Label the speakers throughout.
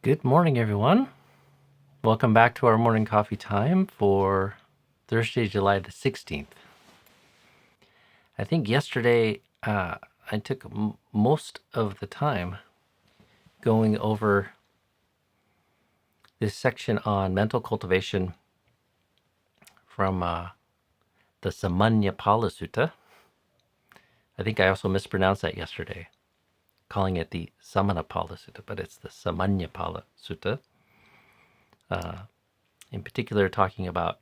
Speaker 1: Good morning, everyone. Welcome back to our morning coffee time for Thursday, July the 16th. I think yesterday I took most of the time going over this section on mental cultivation from the Samanyapala Sutta. I think I also mispronounced that yesterday, calling it the Samanapala Sutta, but it's the Samanyapala Sutta. In particular, talking about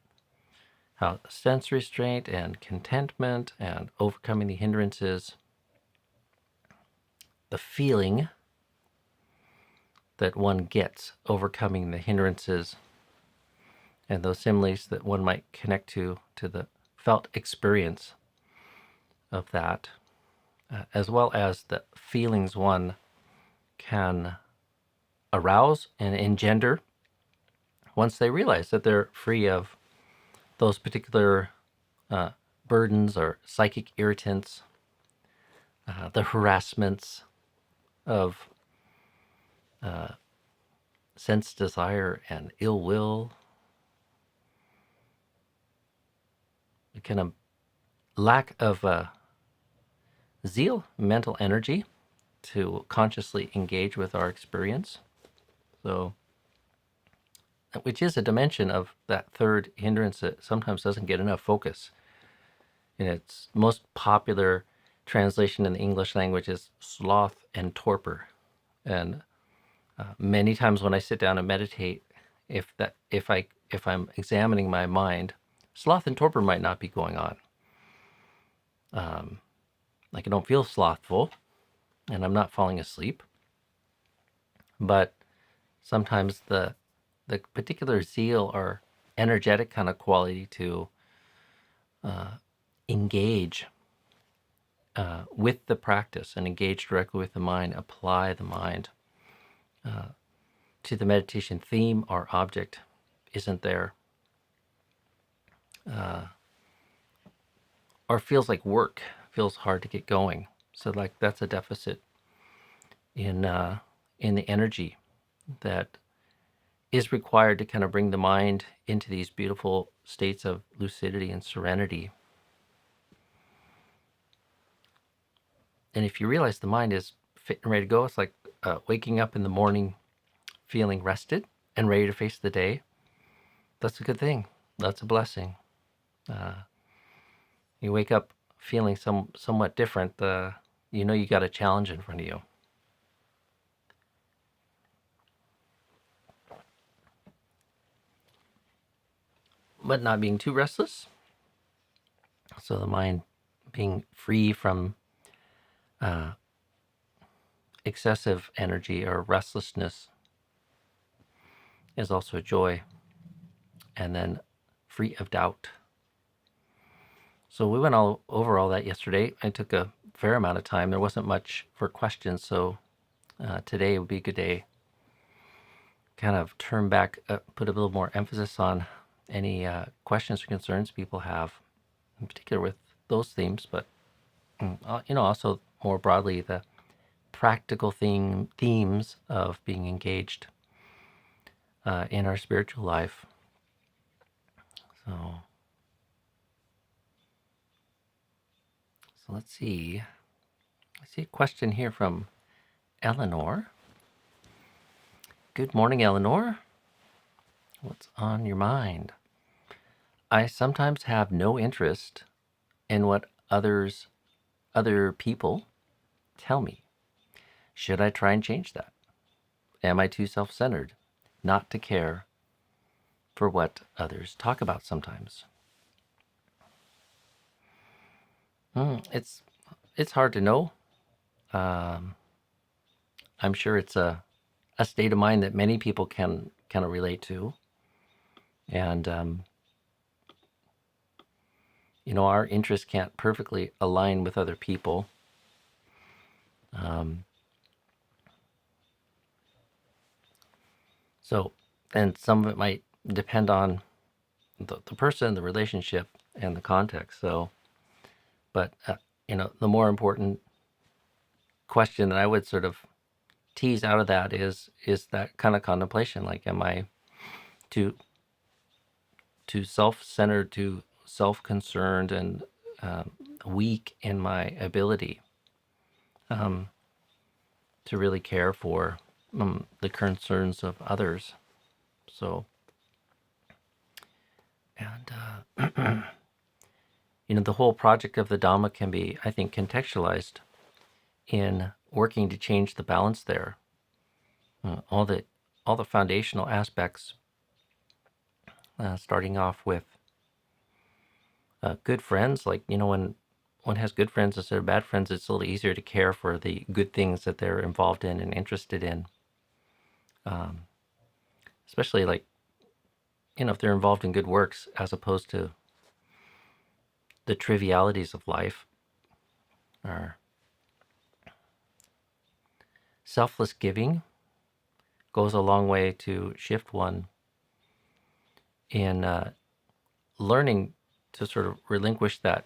Speaker 1: how sense restraint and contentment and overcoming the hindrances, the feeling that one gets overcoming the hindrances, and those similes that one might connect to the felt experience of that, as well as the feelings one can arouse and engender once they realize that they're free of those particular burdens or psychic irritants, the harassments of sense desire and ill will, the kind of lack of zeal, mental energy to consciously engage with our experience. So, which is a dimension of that third hindrance that sometimes doesn't get enough focus. In its most popular translation in the English language is sloth and torpor. And many times when I sit down and meditate, if I'm examining my mind, sloth and torpor might not be going on. Like I don't feel slothful, and I'm not falling asleep. But sometimes the particular zeal or energetic kind of quality to engage with the practice and engage directly with the mind, apply the mind to the meditation theme or object isn't there, or feels like work, feels hard to get going. So like that's a deficit in the energy that is required to kind of bring the mind into these beautiful states of lucidity and serenity. And if you realize the mind is fit and ready to go, it's like waking up in the morning feeling rested and ready to face the day. That's a good thing. That's a blessing. You wake up feeling somewhat different, you know you got a challenge in front of you. But not being too restless. So the mind being free from excessive energy or restlessness is also a joy. And then free of doubt. So we went all over all that yesterday. I took a fair amount of time. There wasn't much for questions, so today would be a good day. Kind of turn back, put a little more emphasis on any questions or concerns people have, in particular with those themes, but also more broadly the practical themes of being engaged in our spiritual life. So let's see. I see a question here from Eleanor. Good morning, Eleanor. What's on your mind? I sometimes have no interest in what other people tell me. Should I try and change that? Am I too self-centered not to care for what others talk about sometimes? It's hard to know. I'm sure it's a state of mind that many people can kind of relate to. And, our interests can't perfectly align with other people. And some of it might depend on the person, the relationship, and the context. But the more important question that I would sort of tease out of that is that kind of contemplation. Like, am I too self-centered, too self-concerned, and weak in my ability um, to really care for the concerns of others? So, and the whole project of the Dhamma can be, I think, contextualized in working to change the balance there. All the foundational aspects, starting off with good friends. Like, when one has good friends instead of bad friends, it's a little easier to care for the good things that they're involved in and interested in. Especially, like, if they're involved in good works as opposed to the trivialities of life. Or selfless giving goes a long way to shift one in learning to sort of relinquish that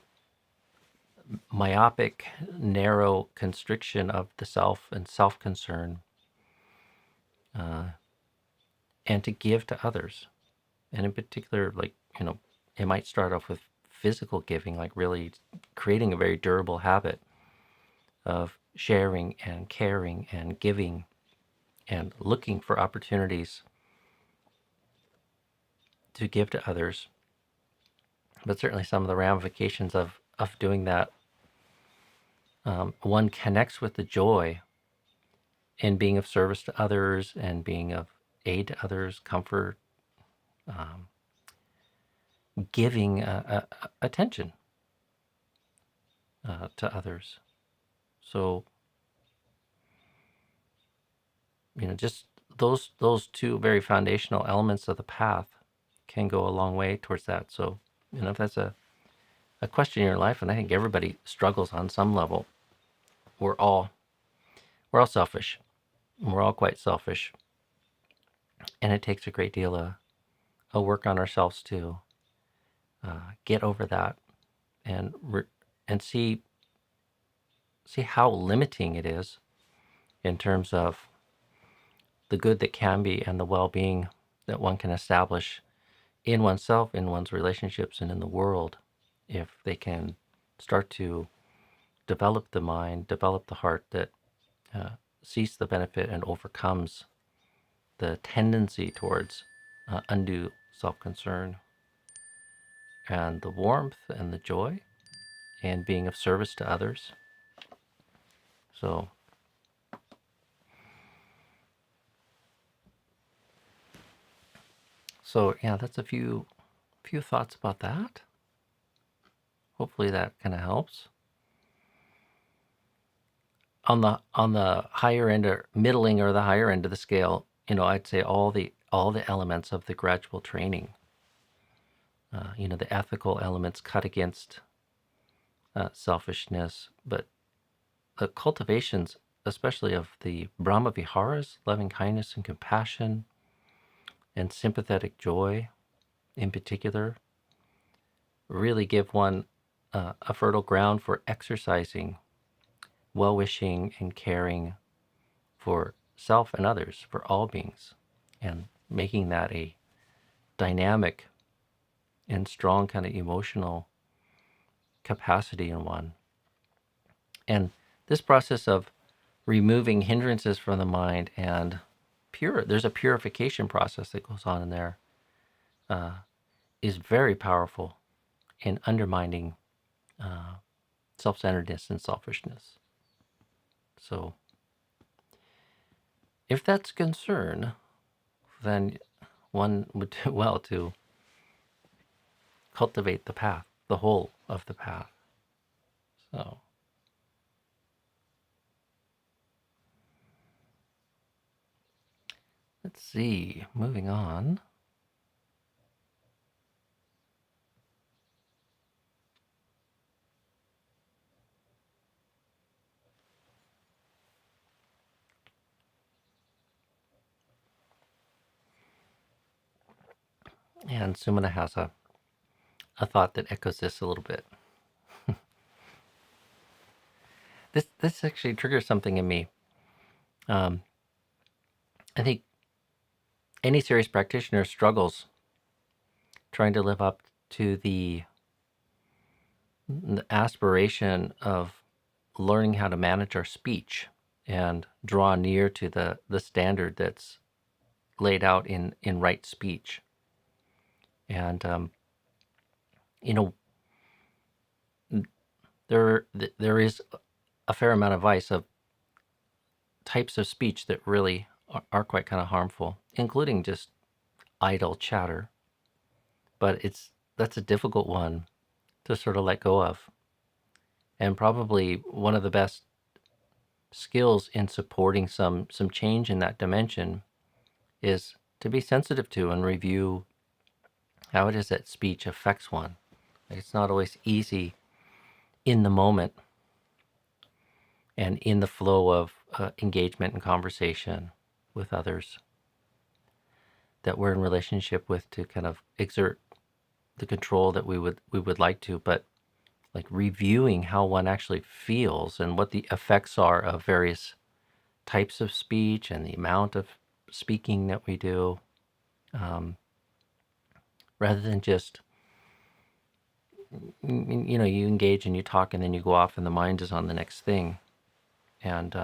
Speaker 1: myopic, narrow constriction of the self and self-concern, and to give to others. And in particular, like, it might start off with physical giving, like really creating a very durable habit of sharing and caring and giving and looking for opportunities to give to others. But certainly some of the ramifications of doing that, one connects with the joy in being of service to others and being of aid to others, comfort, giving attention to others. So, just those two very foundational elements of the path can go a long way towards that. So, if that's a question in your life, and I think everybody struggles on some level, we're all selfish. We're all quite selfish, and it takes a great deal of work on ourselves to get over that and see how limiting it is in terms of the good that can be and the well-being that one can establish in oneself, in one's relationships, and in the world, if they can start to develop the mind, develop the heart that sees the benefit and overcomes the tendency towards undue self-concern, and the warmth and the joy and being of service to others. So, yeah, that's a few thoughts about that. Hopefully that kind of helps. On the higher end or middling or the higher end of the scale, I'd say all the elements of the gradual training. The ethical elements cut against selfishness, but the cultivations, especially of the Brahma Viharas, loving kindness and compassion, and sympathetic joy in particular, really give one a fertile ground for exercising well-wishing and caring for self and others, for all beings, and making that a dynamic and strong kind of emotional capacity in one. And this process of removing hindrances from the mind and there's a purification process that goes on in there, is very powerful in undermining self-centeredness and selfishness. So if that's a concern, then one would do well to cultivate the path, the whole of the path. So, let's see, moving on. And Sumana has a thought that echoes this a little bit. This actually triggers something in me. I think any serious practitioner struggles trying to live up to the aspiration of learning how to manage our speech and draw near to the standard that's laid out in right speech. And you know, there is a fair amount of advice of types of speech that really are quite kind of harmful, including just idle chatter. But that's a difficult one to sort of let go of. And probably one of the best skills in supporting some change in that dimension is to be sensitive to and review how it is that speech affects one. Like, it's not always easy in the moment and in the flow of engagement and conversation with others that we're in relationship with to kind of exert the control that we would like to, but like reviewing how one actually feels and what the effects are of various types of speech and the amount of speaking that we do, rather than just, you engage and you talk and then you go off and the mind is on the next thing. And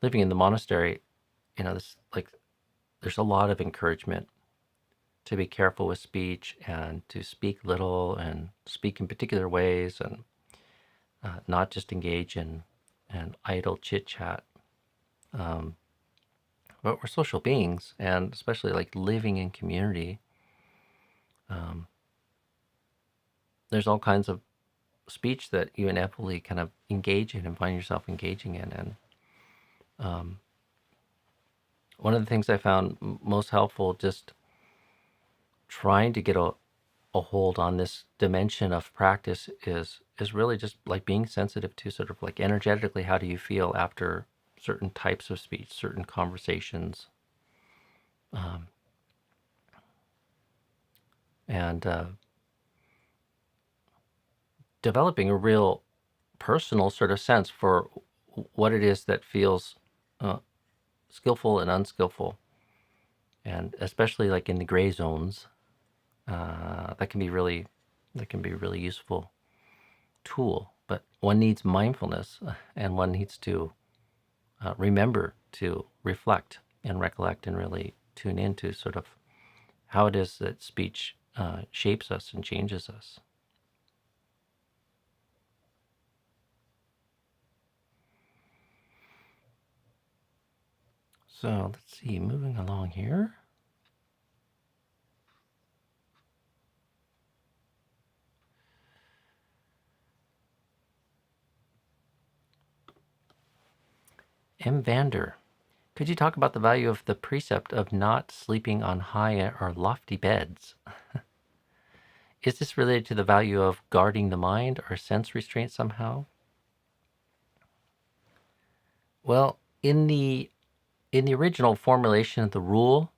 Speaker 1: living in the monastery, this, like, there's a lot of encouragement to be careful with speech and to speak little and speak in particular ways, and not just engage in an idle chit chat. But we're social beings, and especially like living in community, there's all kinds of speech that you inevitably kind of engage in and find yourself engaging in. And one of the things I found most helpful, just trying to get a hold on this dimension of practice, is really just like being sensitive to sort of like energetically, how do you feel after certain types of speech, certain conversations, and developing a real personal sort of sense for what it is that feels skillful and unskillful, and especially like in the gray zones, that can be really useful tool. But one needs mindfulness, and one needs to remember to reflect and recollect and really tune into sort of how it is that speech shapes us and changes us. So let's see, moving along here. M. Vander, could you talk about the value of the precept of not sleeping on high or lofty beds? Is this related to the value of guarding the mind or sense restraint somehow? Well, in the original formulation of the rule,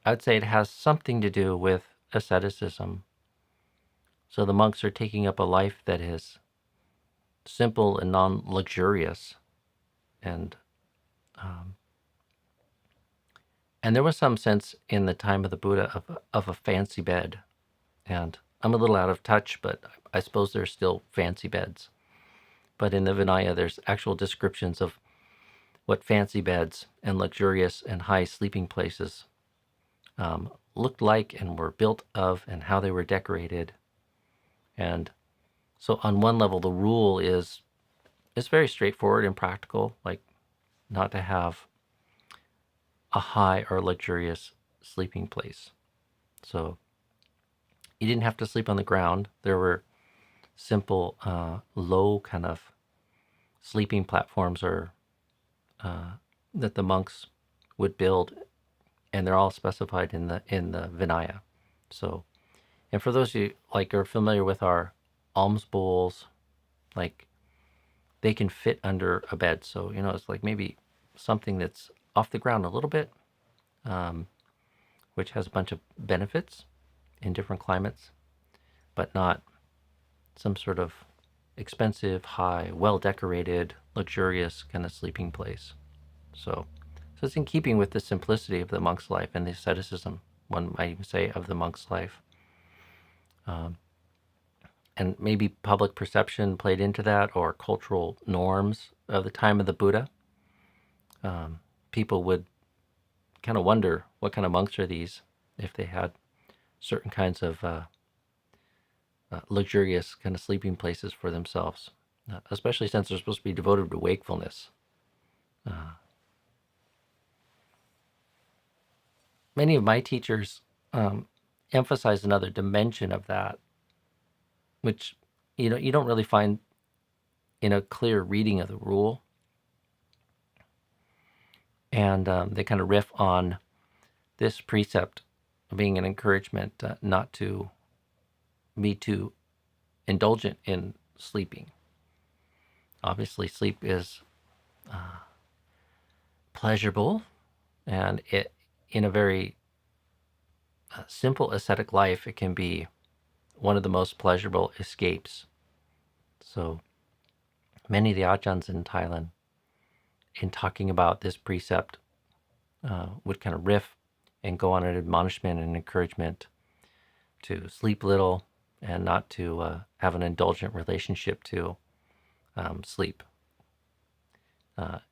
Speaker 1: I'd say it has something to do with asceticism. So the monks are taking up a life that is simple and non-luxurious, and there was some sense in the time of the Buddha of a fancy bed. And I'm a little out of touch, but I suppose there's still fancy beds. But in the Vinaya, there's actual descriptions of what fancy beds and luxurious and high sleeping places looked like and were built of, and how they were decorated. And so on one level, the rule is very straightforward and practical, like not to have a high or luxurious sleeping place. So you didn't have to sleep on the ground. There were simple, low kind of sleeping platforms or that the monks would build, and they're all specified in the Vinaya. So, and for those of you like are familiar with our alms bowls, like they can fit under a bed. So it's like maybe something that's off the ground a little bit, which has a bunch of benefits in different climates, but not some sort of expensive, high, well-decorated, luxurious kind of sleeping place. So So it's in keeping with the simplicity of the monk's life and the asceticism, one might even say, of the monk's life. And maybe public perception played into that, or cultural norms of the time of the Buddha. People would kind of wonder, what kind of monks are these, if they had certain kinds of luxurious kind of sleeping places for themselves, especially since they're supposed to be devoted to wakefulness. Many of my teachers emphasize another dimension of that, which you don't really find in a clear reading of the rule. And they kind of riff on this precept being an encouragement not to be too indulgent in sleeping. Obviously, sleep is pleasurable, and it, in a very simple ascetic life, it can be one of the most pleasurable escapes. So many of the Ajahns in Thailand, in talking about this precept, would kind of riff and go on an admonishment and encouragement to sleep little and not to have an indulgent relationship to sleep,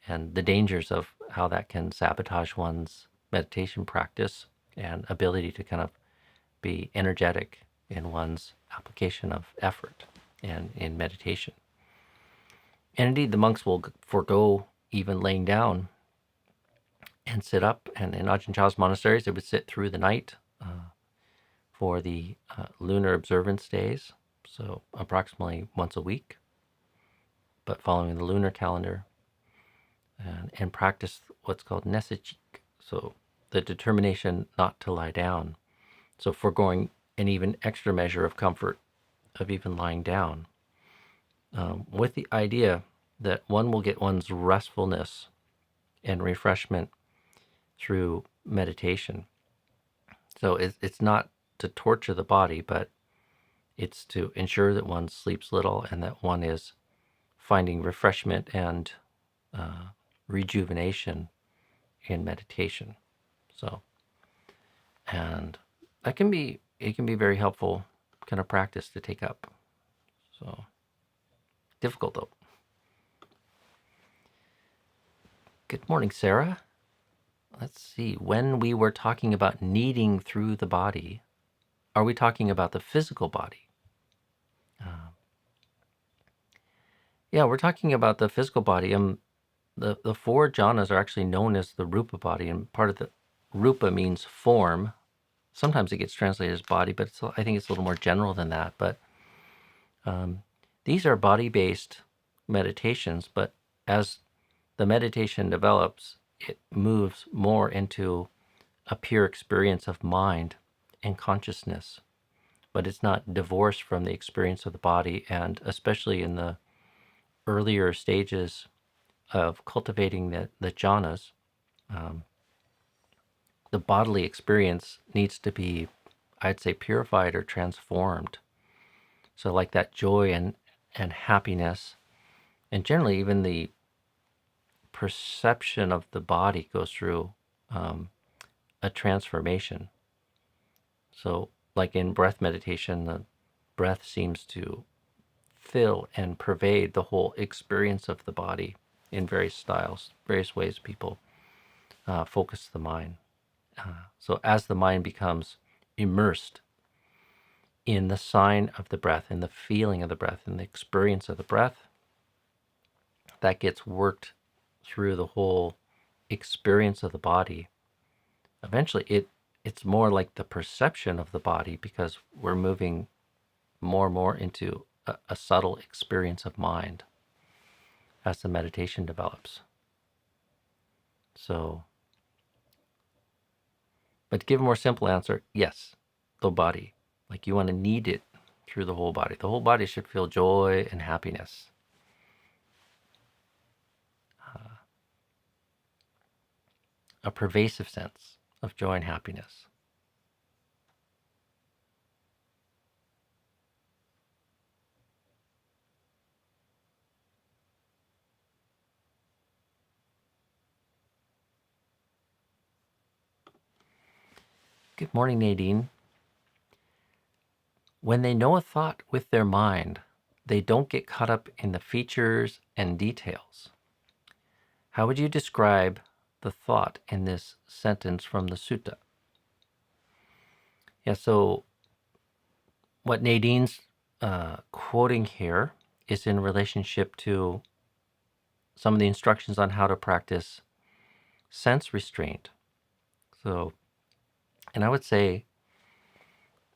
Speaker 1: and the dangers of how that can sabotage one's meditation practice and ability to kind of be energetic in one's application of effort and in meditation. And indeed, the monks will forego even laying down and sit up. And in Ajahn Chah's monasteries, they would sit through the night for the lunar observance days, so approximately once a week, but following the lunar calendar, and practice what's called nesachik, so the determination not to lie down, so foregoing an even extra measure of comfort of even lying down, with the idea that one will get one's restfulness and refreshment through meditation. So it's not to torture the body, but it's to ensure that one sleeps little and that one is finding refreshment and rejuvenation in meditation. So, and it can be very helpful kind of practice to take up. So difficult though. Good morning, Sarah. Let's see. When we were talking about kneading through the body, are we talking about the physical body? Yeah, we're talking about the physical body. The four jhanas are actually known as the rupa body, and part of the rupa means form. Sometimes it gets translated as body, but I think it's a little more general than that. But these are body-based meditations, but as the meditation develops, it moves more into a pure experience of mind and consciousness, but it's not divorced from the experience of the body. And especially in the earlier stages of cultivating the jhanas, the bodily experience needs to be, I'd say, purified or transformed. So like that joy and happiness, and generally even the perception of the body goes through a transformation. So like in breath meditation, the breath seems to fill and pervade the whole experience of the body in various styles, various ways people focus the mind. So as the mind becomes immersed in the sign of the breath, in the feeling of the breath, in the experience of the breath, that gets worked through the whole experience of the body. Eventually, it's more like the perception of the body, because we're moving more and more into a subtle experience of mind as the meditation develops. So, but to give a more simple answer, yes, the body. Like you want to knead it through the whole body. The whole body should feel joy and happiness. A pervasive sense of joy and happiness. Good morning, Nadine. When they know a thought with their mind, they don't get caught up in the features and details. How would you describe the thought in this sentence from the Sutta? Yeah, so what Nadine's quoting here is in relationship to some of the instructions on how to practice sense restraint. So, and I would say,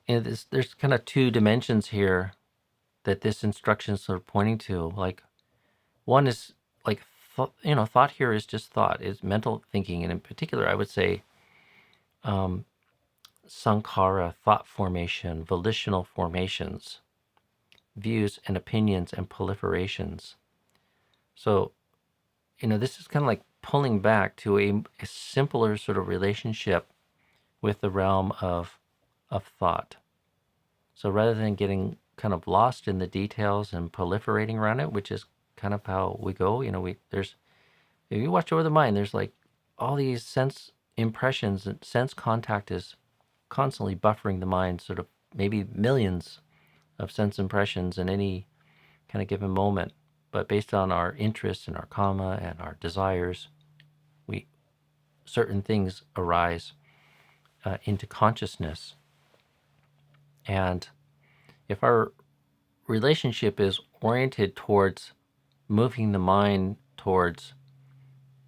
Speaker 1: there's kind of two dimensions here that this instruction is sort of pointing to. Like, one is like, thought here is just thought, is mental thinking. And in particular, I would say sankhara, thought formation, volitional formations, views and opinions and proliferations. So, this is kind of like pulling back to a simpler sort of relationship with the realm of thought. So rather than getting kind of lost in the details and proliferating around it, which is kind of how we go, if you watch over the mind, there's like all these sense impressions, and sense contact is constantly buffering the mind, sort of maybe millions of sense impressions in any kind of given moment. But based on our interests and our karma and our desires, certain things arise into consciousness. And if our relationship is oriented towards moving the mind towards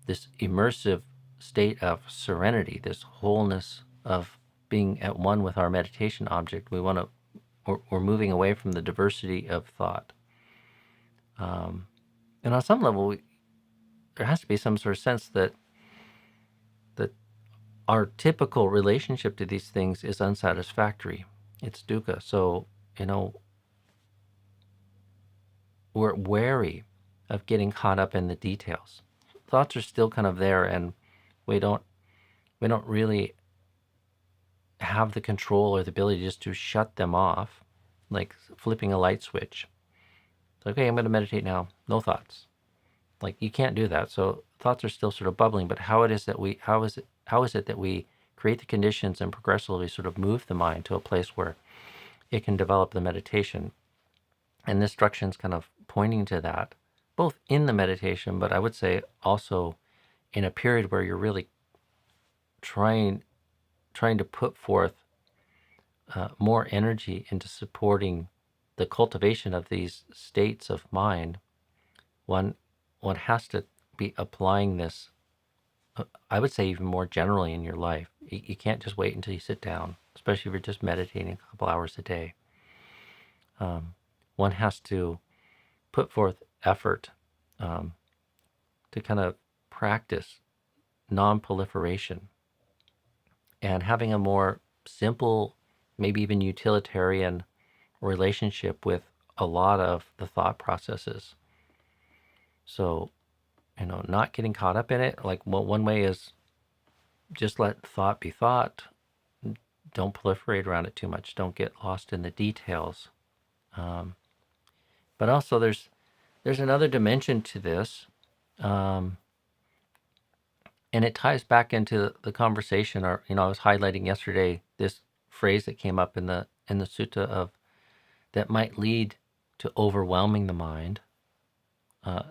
Speaker 1: this immersive state of serenity, this wholeness of being at one with our meditation object, we're moving away from the diversity of thought. And on some level, there has to be some sort of sense that our typical relationship to these things is unsatisfactory. It's dukkha. So, we're wary of getting caught up in the details. Thoughts are still kind of there, and we don't really have the control or the ability just to shut them off, like flipping a light switch. It's like, okay, I'm going to meditate now. No thoughts. Like, you can't do that. So thoughts are still sort of bubbling. But how is it that we create the conditions and progressively sort of move the mind to a place where it can develop the meditation? And this instruction is kind of pointing to that, both in the meditation, but I would say also in a period where you're really trying to put forth more energy into supporting the cultivation of these states of mind. One has to be applying this, I would say, even more generally in your life. You can't just wait until you sit down, especially if you're just meditating a couple hours a day. One has to put forth effort to kind of practice non-proliferation and having a more simple, maybe even utilitarian relationship with a lot of the thought processes. So, not getting caught up in it. Like, one way is just let thought be thought. Don't proliferate around it too much. Don't get lost in the details. But also, there's another dimension to this, and it ties back into the conversation. Or I was highlighting yesterday this phrase that came up in the sutta of that might lead to overwhelming the mind.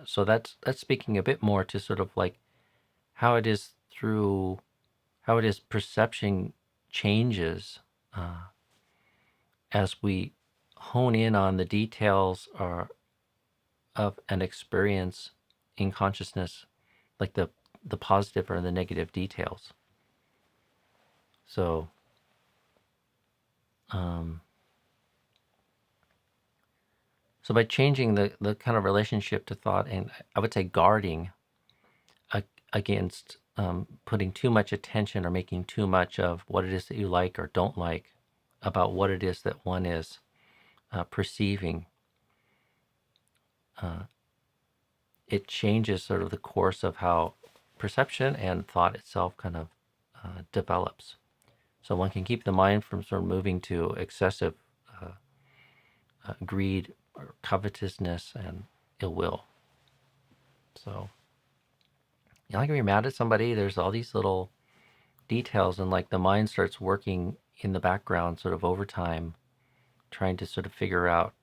Speaker 1: So that's speaking a bit more to sort of like how it is perception changes as we hone in on the details of an experience in consciousness, like the positive or the negative details. So, so by changing the kind of relationship to thought, and I would say guarding against putting too much attention or making too much of what it is that you like or don't like about what it is that one is perceiving, it changes sort of the course of how perception and thought itself kind of develops. So one can keep the mind from sort of moving to excessive greed or covetousness and ill will. So, like if you're mad at somebody, there's all these little details, and like the mind starts working in the background sort of over time, trying to sort of figure out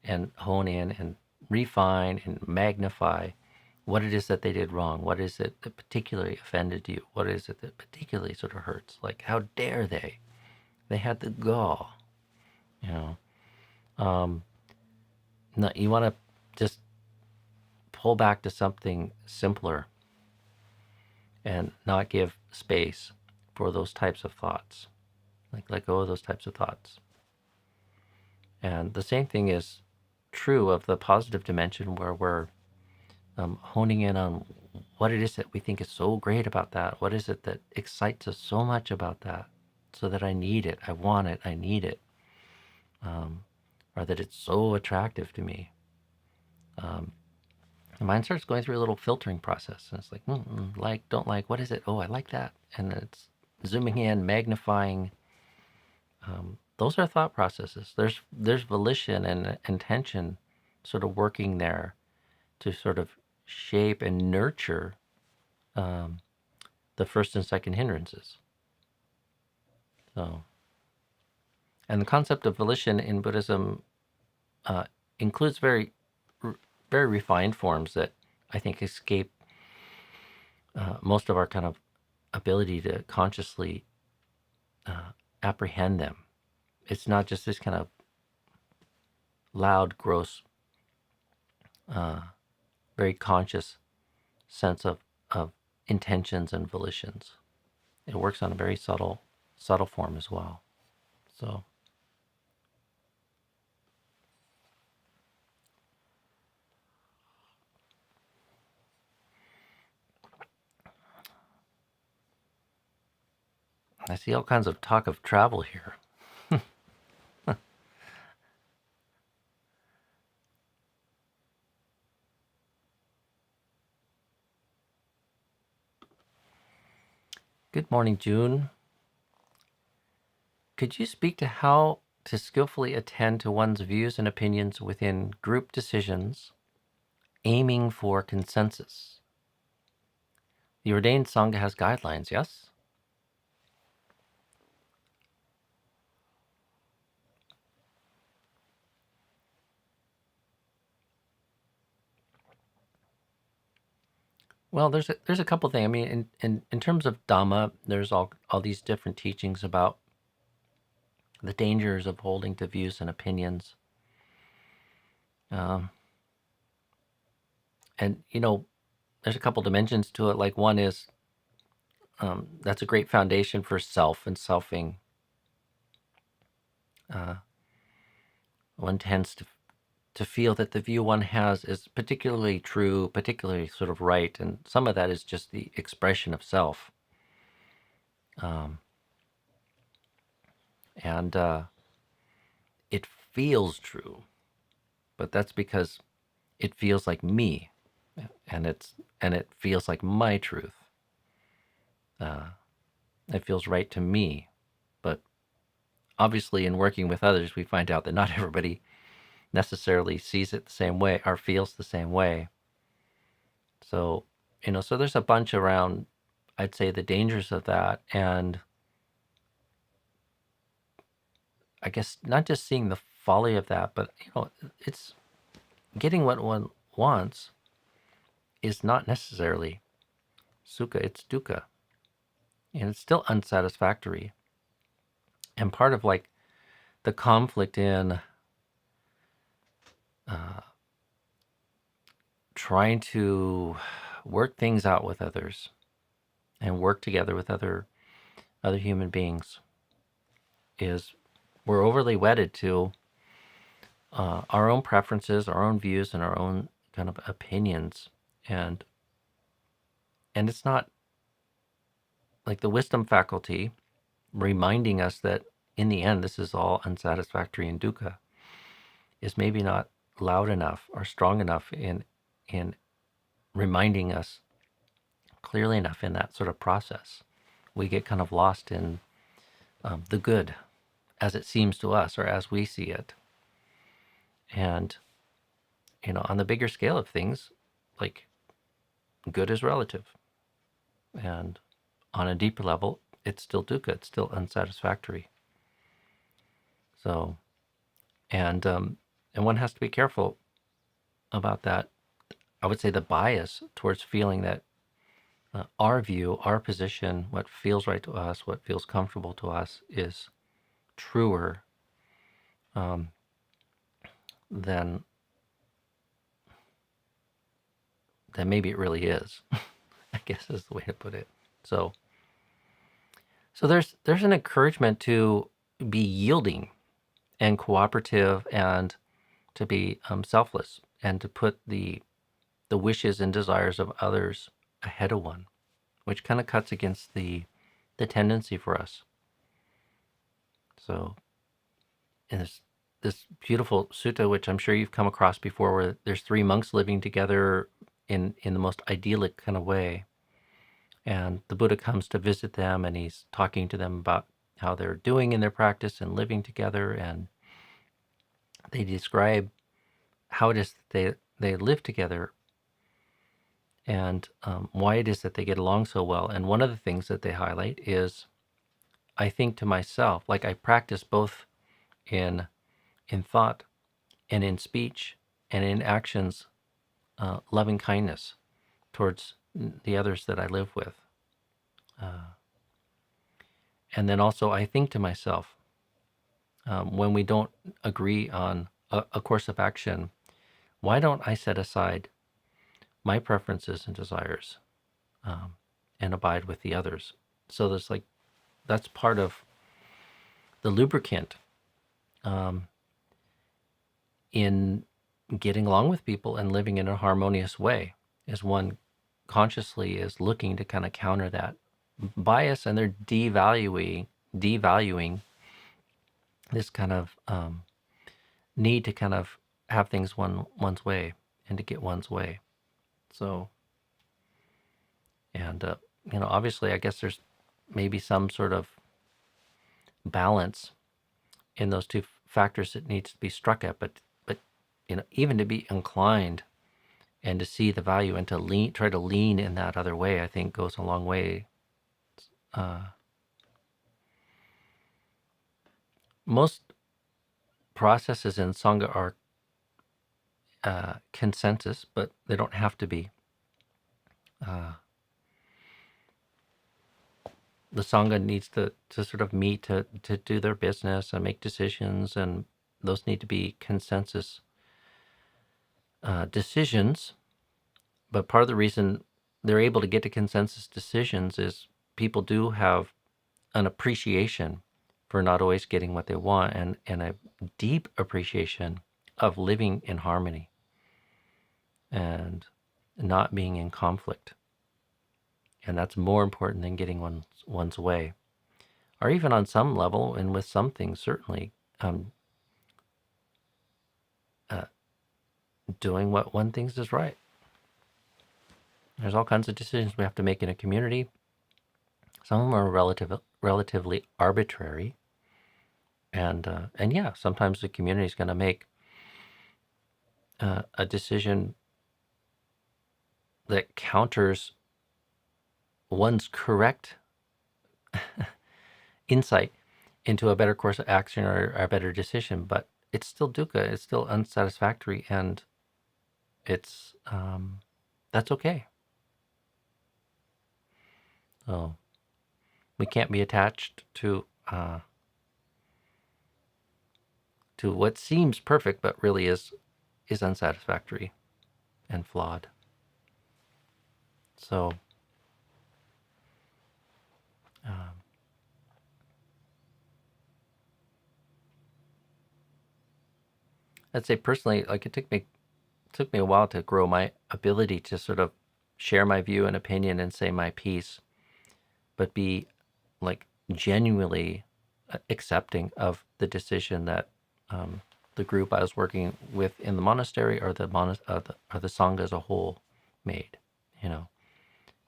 Speaker 1: and hone in and refine and magnify what it is that they did wrong. What is it that particularly offended you? What is it that particularly sort of hurts? Like, how dare they? They had the gall, you know. No, you want to just pull back to something simpler and not give space for those types of thoughts. Like, let go of those types of thoughts. And the same thing is true of the positive dimension, where we're honing in on what it is that we think is so great about that. What is it that excites us so much about that? So that I need it, I want it, I need it. Or that it's so attractive to me. The mind starts going through a little filtering process. And it's like, like, don't like, what is it? Oh, I like that. And it's zooming in, magnifying. Those are thought processes. There's volition and intention sort of working there to sort of shape and nurture the first and second hindrances. So, and the concept of volition in Buddhism includes very refined forms that I think escape most of our kind of ability to consciously apprehend them. It's not just this kind of loud, gross, very conscious sense of intentions and volitions. It works on a very subtle form as well. So I see all kinds of talk of travel here. Good morning, June. Could you speak to how to skillfully attend to one's views and opinions within group decisions, aiming for consensus? The ordained Sangha has guidelines, yes? Well, there's a couple things. I mean, in terms of Dhamma, there's all these different teachings about the dangers of holding to views and opinions. And, there's a couple dimensions to it. Like, one is that's a great foundation for self and selfing. One tends to feel that the view one has is particularly true, particularly sort of right, and some of that is just the expression of self. And it feels true, but that's because it feels like me, and it feels like my truth. It feels right to me, but obviously in working with others, we find out that not everybody necessarily sees it the same way or feels the same way. So, so there's a bunch around, I'd say, the dangers of that, and I guess not just seeing the folly of that, but it's getting what one wants is not necessarily sukha, it's dukkha, and it's still unsatisfactory. And part of like the conflict in trying to work things out with others and work together with other human beings is we're overly wedded to our own preferences, our own views, and our own kind of opinions, and it's not like the wisdom faculty reminding us that in the end this is all unsatisfactory and dukkha is maybe not loud enough or strong enough in reminding us clearly enough in that sort of process. We get kind of lost in the good as it seems to us or as we see it. And, on the bigger scale of things, like, good is relative. And on a deeper level, it's still dukkha. It's still unsatisfactory. So, and one has to be careful about that. I would say the bias towards feeling that our view, our position, what feels right to us, what feels comfortable to us, is truer um, than maybe it really is. I guess is the way to put it. So there's an encouragement to be yielding and cooperative, and to be selfless, and to put the wishes and desires of others ahead of one, which kind of cuts against the tendency for us. So, in this beautiful sutta, which I'm sure you've come across before, where there's three monks living together in the most idyllic kind of way, and the Buddha comes to visit them, and he's talking to them about how they're doing in their practice and living together, and they describe how it is that they live together, and why it is that they get along so well. And one of the things that they highlight is, I think to myself, like I practice both in thought and in speech and in actions, loving kindness towards the others that I live with. And then also I think to myself, when we don't agree on a course of action, why don't I set aside my preferences and desires, and abide with the others? So there's like, that's part of the lubricant in getting along with people and living in a harmonious way, is one consciously is looking to kind of counter that bias, and they're devaluing this kind of need to kind of have things one's way, and to get one's way. So, and obviously, I guess there's maybe some sort of balance in those two factors that needs to be struck at, but even to be inclined and to see the value, and to try to lean in that other way, I think goes a long way. Most processes in Sangha are consensus, but they don't have to be. The Sangha needs to sort of meet to do their business and make decisions, and those need to be consensus decisions. But part of the reason they're able to get to consensus decisions is people do have an appreciation for not always getting what they want, and a deep appreciation of living in harmony and not being in conflict. And that's more important than getting one's way. Or even on some level, and with some things, certainly, doing what one thinks is right. There's all kinds of decisions we have to make in a community. Some of them are relatively arbitrary. And yeah, sometimes the community is going to make a decision that counters one's correct insight into a better course of action, or a better decision, but it's still dukkha, it's still unsatisfactory, and it's that's okay. So we can't be attached to what seems perfect but really is unsatisfactory and flawed. So I'd say personally, like, it took me a while to grow my ability to sort of share my view and opinion and say my piece, but be like genuinely accepting of the decision that the group I was working with in the monastery, or the sangha as a whole, made.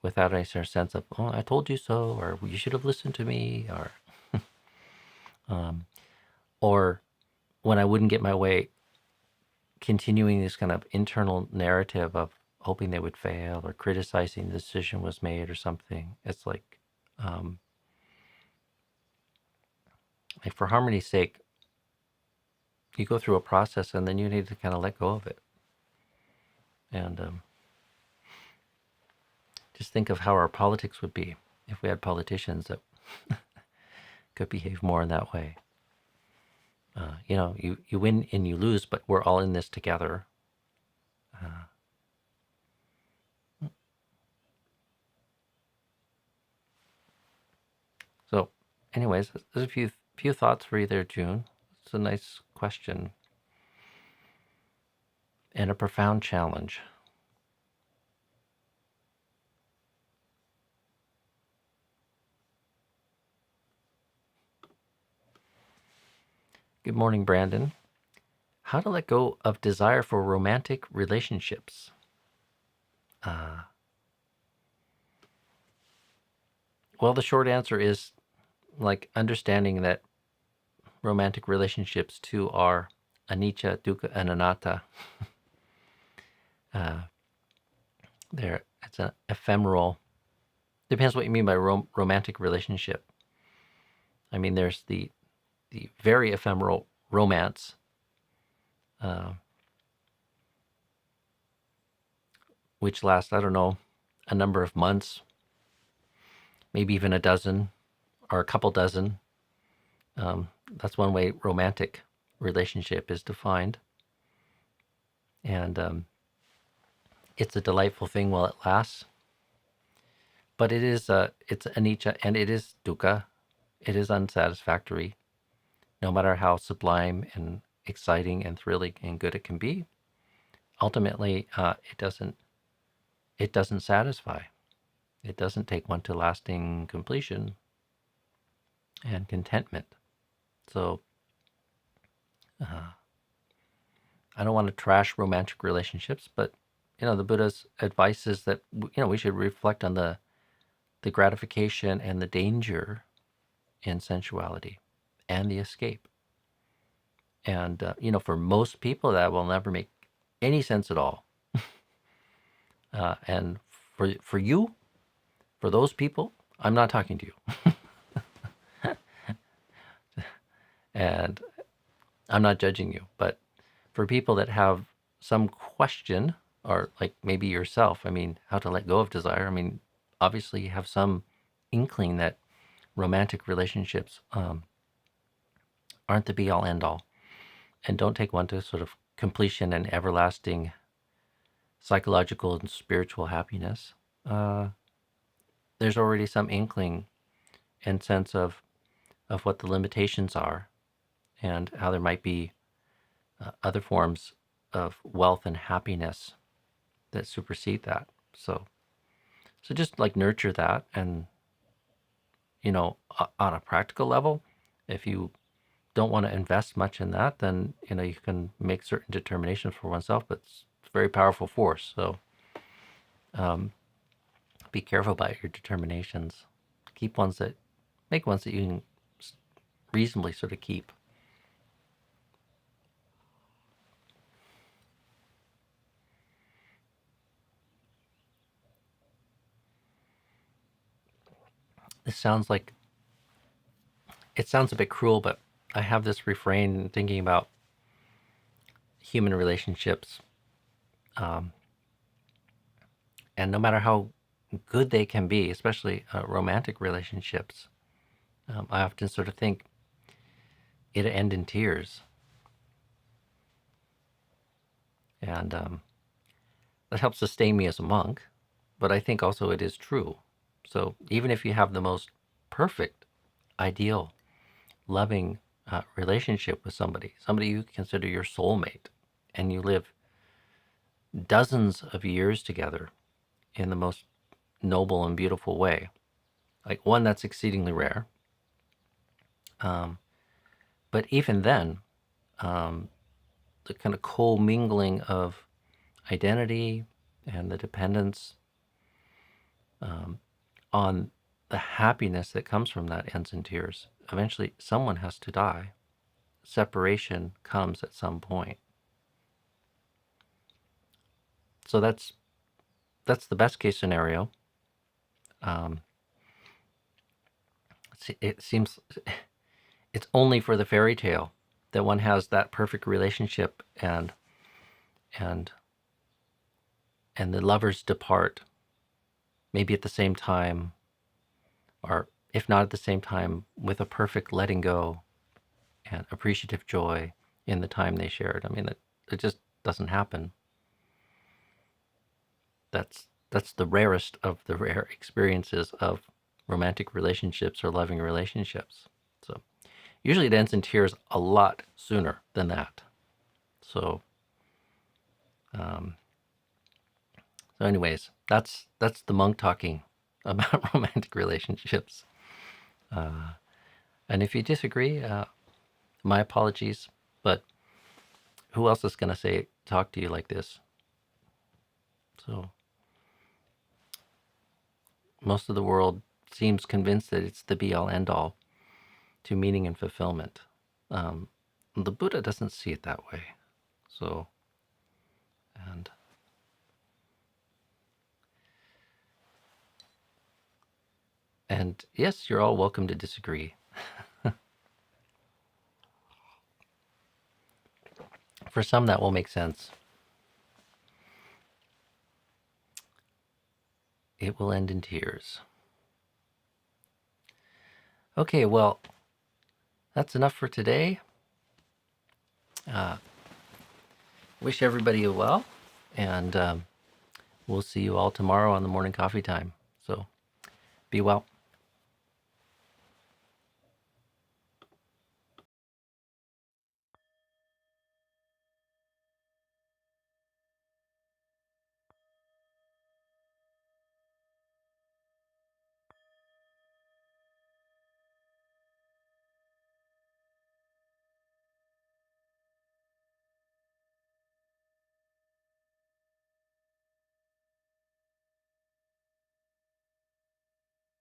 Speaker 1: Without any sort of sense of, oh, I told you so, or you should have listened to me, or when I wouldn't get my way, continuing this kind of internal narrative of hoping they would fail, or criticizing the decision was made or something. It's like, like for harmony's sake, you go through a process and then you need to kind of let go of it. And just think of how our politics would be if we had politicians that could behave more in that way. You win and you lose, but we're all in this together. So, anyways, there's a few thoughts for you there, June. It's a nice question and a profound challenge. Good morning, Brandon. How to let go of desire for romantic relationships? Well, the short answer is like understanding that romantic relationships too are anicca, dukkha, and anatta. It's an ephemeral. Depends what you mean by romantic relationship. I mean, there's the very ephemeral romance, which lasts, I don't know, a number of months, maybe even a dozen or a couple dozen. That's one way romantic relationship is defined. And it's a delightful thing while it lasts. But it's anicca and it is dukkha. It is unsatisfactory, no matter how sublime and exciting and thrilling and good it can be. Ultimately, it doesn't satisfy. It doesn't take one to lasting completion and contentment. So I don't want to trash romantic relationships, but the Buddha's advice is that we should reflect on the gratification and the danger in sensuality and the escape. And for most people, that will never make any sense at all. And for you, for those people, I'm not talking to you. And I'm not judging you, but for people that have some question, or like maybe yourself, I mean, how to let go of desire, I mean, obviously you have some inkling that romantic relationships aren't the be all end all, and don't take one to sort of completion and everlasting psychological and spiritual happiness. There's already some inkling and sense of what the limitations are, and how there might be other forms of wealth and happiness that supersede that. So just like nurture that, and on a practical level, if you don't want to invest much in that, then you can make certain determinations for oneself, but it's a very powerful force. So be careful about your determinations. Make ones that you can reasonably sort of keep. It sounds a bit cruel, but I have this refrain thinking about human relationships. And no matter how good they can be, especially romantic relationships, I often sort of think it'll end in tears. And that helps sustain me as a monk, but I think also it is true. So even if you have the most perfect, ideal, loving relationship with somebody you consider your soulmate, and you live dozens of years together in the most noble and beautiful way, like one that's exceedingly rare. But even then, the kind of co-mingling of identity and the dependence on the happiness that comes from that ends in tears. Eventually, someone has to die. Separation comes at some point. So that's the best case scenario. It seems it's only for the fairy tale that one has that perfect relationship, and and the lovers depart, maybe at the same time, or if not at the same time, with a perfect letting go and appreciative joy in the time they shared. I mean, it just doesn't happen. That's the rarest of the rare experiences of romantic relationships or loving relationships. So usually it ends in tears a lot sooner than that. So, um, so anyways, that's the monk talking about romantic relationships. And if you disagree, my apologies. But who else is going to talk to you like this? So most of the world seems convinced that it's the be all end all to meaning and fulfillment. The Buddha doesn't see it that way. So, and yes, you're all welcome to disagree. For some, that will make sense. It will end in tears. Okay, well, that's enough for today. Wish everybody well, and we'll see you all tomorrow on the morning coffee time. So be well.